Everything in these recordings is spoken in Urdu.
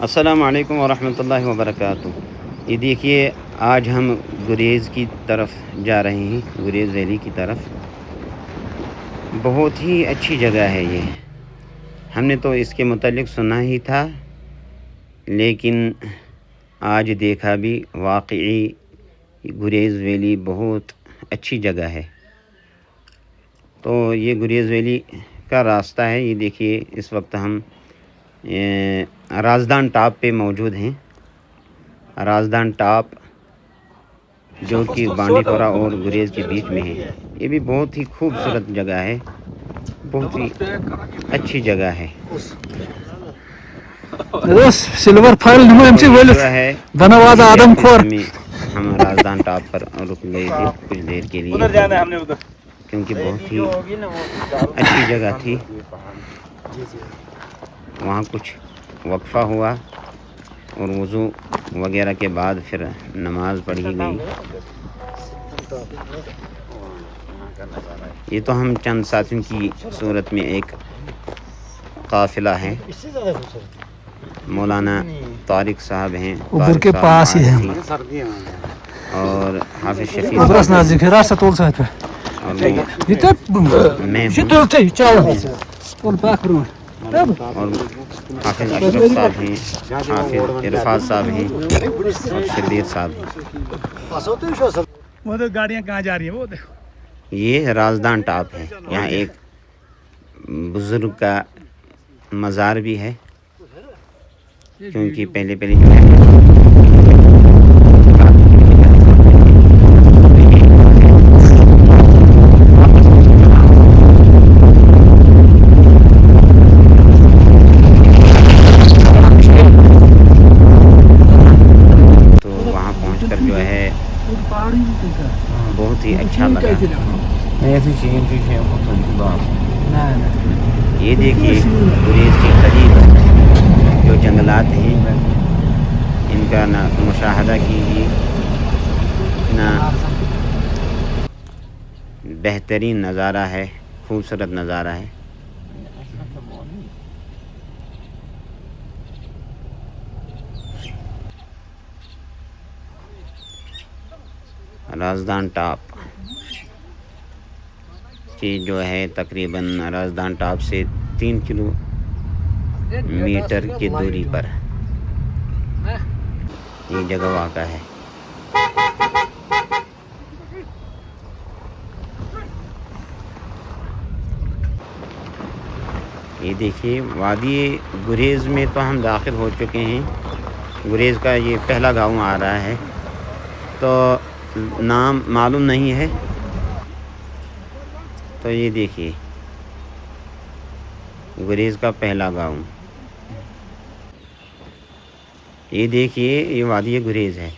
السلام علیکم ورحمۃ اللہ وبرکاتہ۔ یہ دیکھیے آج ہم گریز کی طرف جا رہے ہیں، گریز ویلی کی طرف۔ بہت ہی اچھی جگہ ہے یہ، ہم نے تو اس کے متعلق سنا ہی تھا، لیکن آج دیکھا بھی واقعی گریز ویلی بہت اچھی جگہ ہے۔ تو یہ گریز ویلی کا راستہ ہے، یہ دیکھیے اس وقت ہم رازدان ٹاپ پہ موجود ہیں۔ رازدان ٹاپ جو کہ بانڈی پورہ اور گریز کے بیچ میں ہے، یہ بھی بہت ہی خوبصورت جگہ ہے، بہت ہی اچھی جگہ ہے۔ سلور فائل جو ہے یہ اپنے سمے ہم رازدان ٹاپ پر رک گئے تھے کچھ دیر کے لیے، کیونکہ بہت ہی اچھی جگہ تھی۔ وہاں کچھ وقفہ ہوا اور وضو وغیرہ کے بعد پھر نماز پڑھی گئی۔ یہ تو ہم چند ساتھیوں کی صورت میں ایک قافلہ ہے۔ مولانا طارق صاحب ہیں، اوپر کے پاس ہی ہے اور حافظ شفیع اور اور حافظ اشرف صاحب ہیں، حافظ عرفات صاحب ہیں اور شبیر صاحب ہیں۔ وہ تو گاڑیاں کہاں جا رہی ہیں وہ دیکھو۔ یہ رازدان ٹاپ ہے، یہاں ایک بزرگ کا مزار بھی ہے، کیونکہ پہلے جو ہے تو وہاں پہنچ کر جو ہے بہت ہی اچھا لگا۔ یہ دیکھیے گریز کے قریب جو جنگلات ہیں ان کا نہ مشاہدہ کیجیے، نہ بہترین نظارہ ہے، خوبصورت نظارہ ہے۔ رازدان ٹاپ کی جو ہے تقریباً رازدان ٹاپ سے 3 کلو میٹر کی دوری پر یہ جگہ واقع ہے۔ یہ دیکھیے وادی گریز میں تو ہم داخل ہو چکے ہیں۔ گریز کا یہ پہلا گاؤں آ رہا ہے، تو نام معلوم نہیں ہے۔ تو یہ دیکھیے گریز کا پہلا گاؤں، یہ دیکھیے یہ وادی گریز ہے،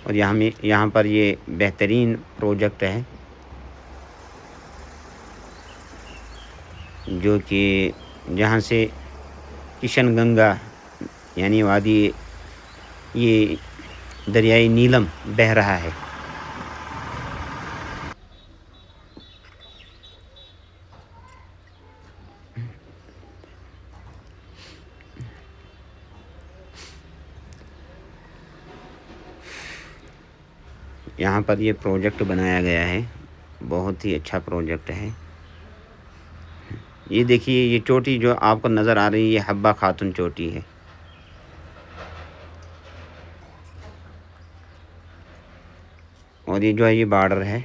اور یہاں پر یہ بہترین پروجیکٹ ہے جو کہ جہاں سے کشن گنگا یعنی وادی یہ دریائے نیلم بہہ رہا ہے۔ یہاں پر یہ پروجیکٹ بنایا گیا ہے، بہت ہی اچھا پروجیکٹ ہے۔ یہ دیکھیے یہ چوٹی جو آپ کو نظر آ رہی ہے، یہ حبہ خاتون چوٹی ہے۔ اور یہ جو ہے یہ بارڈر ہے۔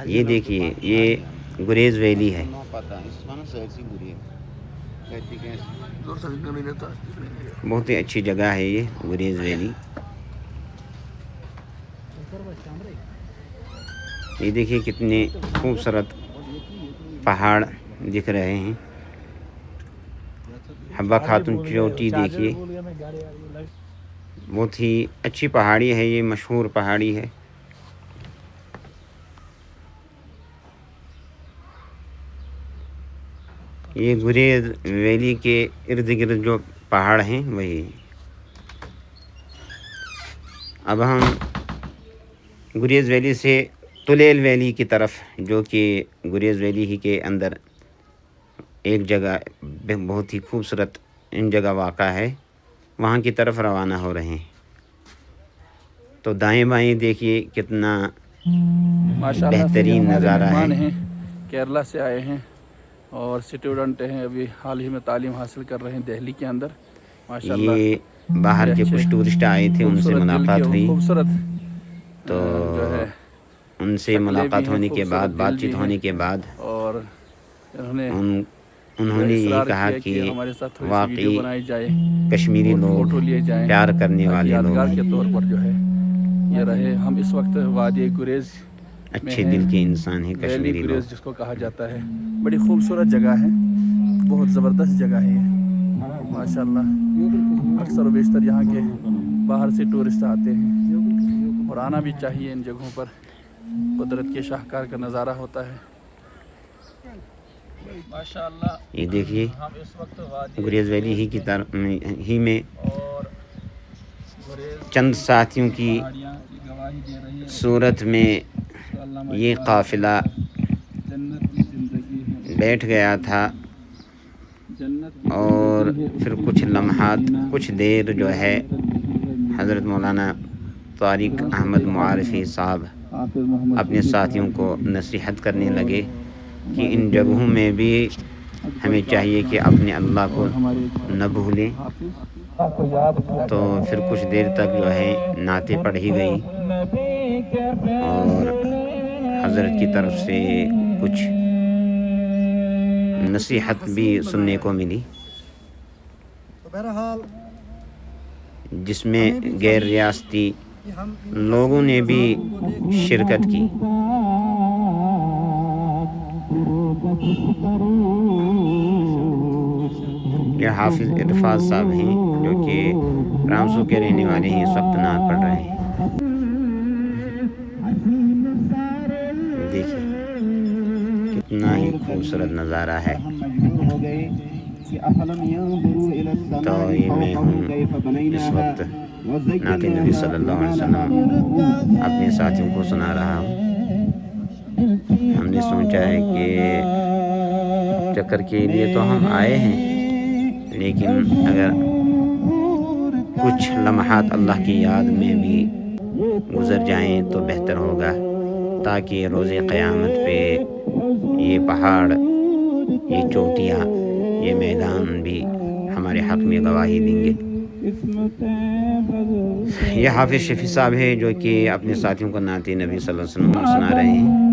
یہ دیکھیے یہ گریز ویلی ہے۔ بہت ہی اچھی جگہ ہے یہ گریز ویلی۔ یہ دیکھیے کتنے خوبصورت پہاڑ دکھ رہے ہیں۔ حبہ خاتون چوٹی دیکھیے، بہت ہی اچھی پہاڑی ہے، یہ مشہور پہاڑی ہے۔ یہ گریز ویلی کے ارد گرد جو پہاڑ ہیں وہی۔ اب ہم گریز ویلی سے تولیل ویلی کی طرف، جو کہ گریز ویلی ہی کے اندر ایک جگہ بہت ہی خوبصورت جگہ واقع ہے وہاں کی طرف روانہ ہو رہے ہیں. تو دائیں بائیں دیکھیے کتنا بہترین نظارہ ہے. ہیں کیرلا سے آئے ہیں اور اسٹوڈنٹ ہیں, ابھی حال ہی میں تعلیم حاصل کر رہے ہیں دہلی کے اندر. ماشاءاللہ یہ باہر کے کچھ ٹورسٹ آئے تھے, ان سے ملاقات ہوئی. خوبصورت تو جو ہے ان سے ملاقات ہونے کے بعد, بات چیت ہونے کے بعد, اور انہوں نے یہ کہا کہ ہمارے ساتھ واقعی بنائی جائے, کشمیری لوگ فوٹو لیے جائیں, پیار کرنے والے لوگ یادگار ہیں, کے طور پر جو ہے یہ رہے. ہم اس وقت وادی گریز اچھے دل کے انسان ہیں ویلی کشمیری لوگ. گریز جس کو کہا جاتا ہے, بڑی خوبصورت جگہ ہے, بہت زبردست جگہ ہے یہ ماشاءاللہ. اکثر و بیشتر یہاں کے باہر سے ٹورسٹ آتے ہیں اور آنا بھی چاہیے ان جگہوں پر. قدرت کے شاہکار کا نظارہ ہوتا ہے ماشاءاللہ. یہ دیکھیے ہم اس وقت وادی گریز ویلی ہی کی طرف ہی میں اور گریز چند ساتھیوں کی پہاڑیاں کی گواہی دے رہی ہے. صورت میں یہ قافلہ جنت کی زندگی ہے, بیٹھ گیا تھا جنت کی اور زندگی ہے. پھر کچھ لمحات, کچھ دیر جو ہے حضرت مولانا طارق احمد معارفی صاحب حافظ محمد اپنے ساتھیوں کو نصیحت کرنے لگے کہ ان جگہوں میں بھی ہمیں چاہیے کہ اپنے اللہ کو نہ بھولیں. تو پھر کچھ دیر تک جو ہے نعتیں پڑھی گئی اور حضرت کی طرف سے کچھ نصیحت بھی سننے کو ملی, جس میں غیر ریاستی لوگوں نے بھی شرکت کی. یہ حافظ عرفات صاحب ہیں جو کہ رامسو کے رہنے والے ہیں, اس وقت نعت پڑھ رہے ہیں. دیکھیے کتنا ہی خوبصورت نظارہ ہے. تو یہ میں ہوں اس وقت نعت نبی صلی اللہ علیہ وسلم اپنے ساتھیوں کو سنا رہا ہوں. ہم نے سوچا ہے کہ چکر کے لیے تو ہم آئے ہیں, لیکن اگر کچھ لمحات اللہ کی یاد میں بھی گزر جائیں تو بہتر ہوگا, تاکہ روز قیامت پہ یہ پہاڑ, یہ چوٹیاں, یہ میدان بھی ہمارے حق میں گواہی دیں گے. یہ حافظ شفیع صاحب ہے جو کہ اپنے ساتھیوں کو نعت نبی صلی اللہ علیہ وسلم سنا رہے ہیں.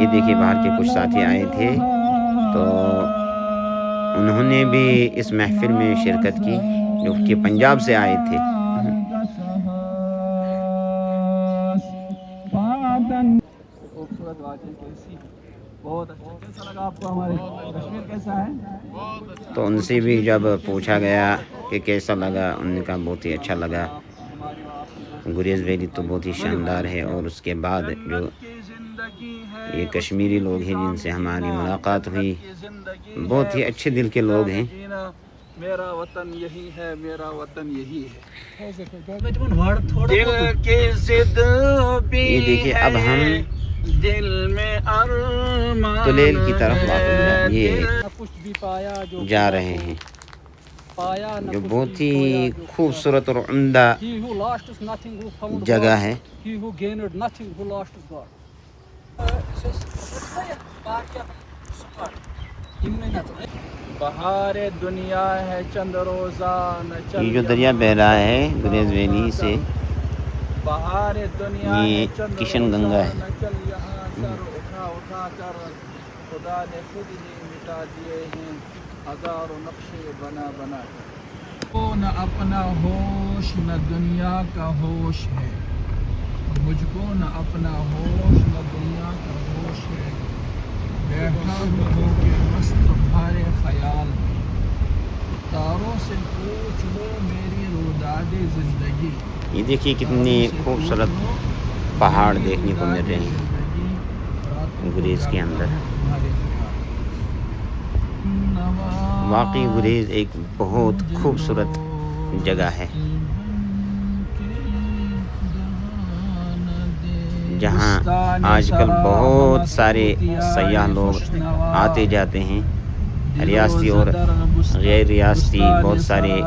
یہ دیکھیے باہر کے کچھ ساتھی آئے تھے تو انہوں نے بھی اس محفل میں شرکت کی, جو کہ پنجاب سے آئے تھے. خوبصورت وادی کیسی, بہت اچھا. کیسا لگا آپ کو ہمارے کشمیر, کیسا ہے؟ تو ان سے بھی جب پوچھا گیا کہ کیسا لگا, انہوں نے کہا بہت ہی اچھا لگا. گریز ویلی تو بہت ہی شاندار ہے. اور اس کے بعد جو یہ کشمیری لوگ ہیں جن سے ہماری ملاقات ہوئی, بہت ہی اچھے دل کے لوگ ہیں. میرا وطن یہی ہے, میرا وطن یہی ہے. دل کی ضد یہ دیکھیے اب ہم دل میں ارمان تلیل کی طرف یہ جا رہے ہیں, جو بہت ہی خوبصورت اور عمدہ جگہ ہے. بہار دنیا ہے چند روزہ نہ چل, یہ جو دریا بہ رہا ہے گریز ویلی سے, بہار دنیا یہ کشن گنگا ہے. نہ چل یہاں سر اٹھا کر خدا نے خود ہی مٹا دیے ہیں ہزاروں نقشے بنا کر. نہ اپنا ہوش نہ دنیا کا ہوش ہے, مجھ کو نہ اپنا ہوش نہ دنیا کا ہوش ہے. بیٹھا ہو کے مست بھارے خیال میں, تاروں سے پوچھ لو میری روداد زندگی. یہ دیکھیے کتنے خوبصورت پہاڑ دیکھنے کو مل رہے ہیں گریز کے اندر. واقعی گریز ایک بہت خوبصورت جگہ ہے, جہاں آج کل بہت سارے سیاح لوگ آتے جاتے ہیں. ریاستی اور غیر ریاستی بہت سارے